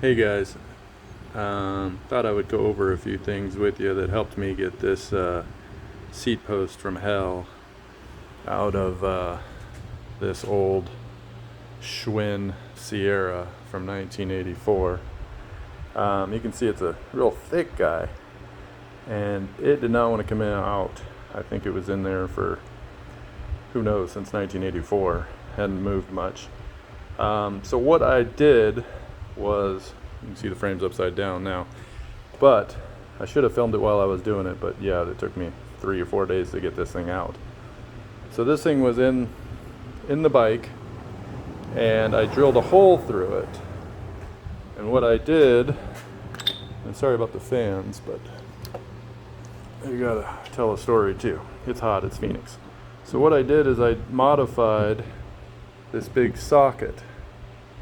Hey guys, thought I would go over a few things with you that helped me get this seat post from hell out of this old Schwinn Sierra from 1984. You can see it's a real thick guy, and it did not want to come out. I think it was in there for, who knows, since 1984. Hadn't moved much. So what I did was, you can see the frame's upside down now, but I should have filmed it while I was doing it, but yeah, it took me 3 or 4 days to get this thing out. So this thing was in the bike, and I drilled a hole through it. And what I did, and sorry about the fans, but you gotta tell a story too. It's hot, it's Phoenix. So what I did is I modified this big socket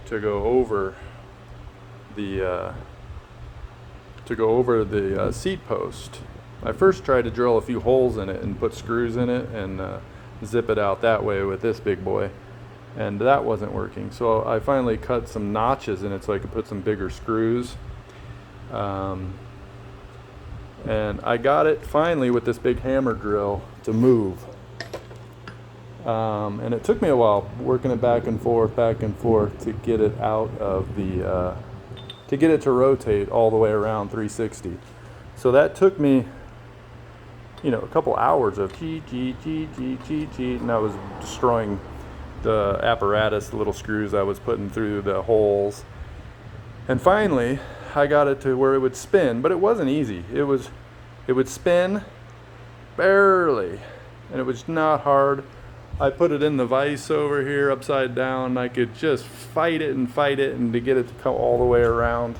to go over the seat post. I first tried to drill a few holes in it and put screws in it and zip it out that way with this big boy, and that wasn't working. So I finally cut some notches in it so I could put some bigger screws, and I got it finally with this big hammer drill to move. And it took me a while working it back and forth to get it out of the to get it to rotate all the way around 360. So that took me, a couple hours of G, and I was destroying the apparatus, the little screws I was putting through the holes. And finally, I got it to where it would spin, but it wasn't easy. It would spin barely, and it was not hard. I put it in the vise over here upside down. I could just fight it and to get it to come all the way around.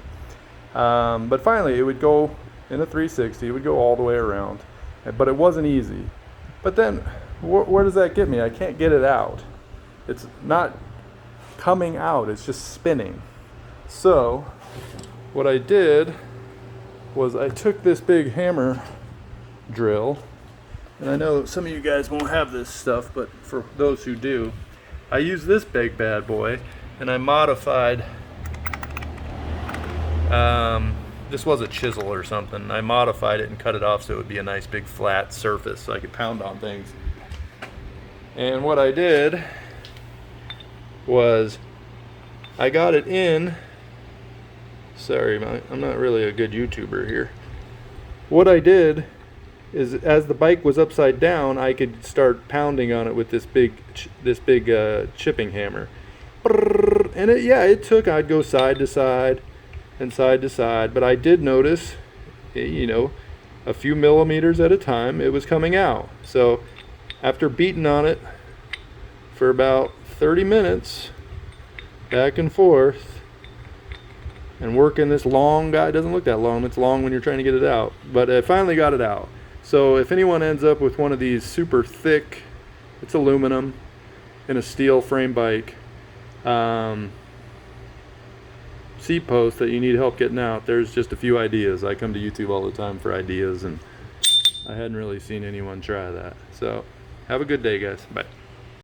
But finally it would go in a 360, it would go all the way around. But it wasn't easy. But then where does that get me? I can't get it out. It's not coming out, it's just spinning. So what I did was I took this big hammer drill, and I know some of you guys won't have this stuff, but for those who do, I used this big bad boy, and I modified, this was a chisel or something. I modified it and cut it off so it would be a nice big flat surface so I could pound on things. And what I did was I got it in, sorry, I'm not really a good YouTuber here. What I did is, as the bike was upside down, I could start pounding on it with this big chipping hammer. And it took, I'd go side to side and side to side, but I did notice, a few millimeters at a time, it was coming out. So after beating on it for about 30 minutes, back and forth, and working this long guy, it doesn't look that long, it's long when you're trying to get it out, but I finally got it out. So if anyone ends up with one of these super thick, it's aluminum, in a steel frame bike, seat post that you need help getting out, there's just a few ideas. I come to YouTube all the time for ideas, and I hadn't really seen anyone try that. So have a good day, guys. Bye.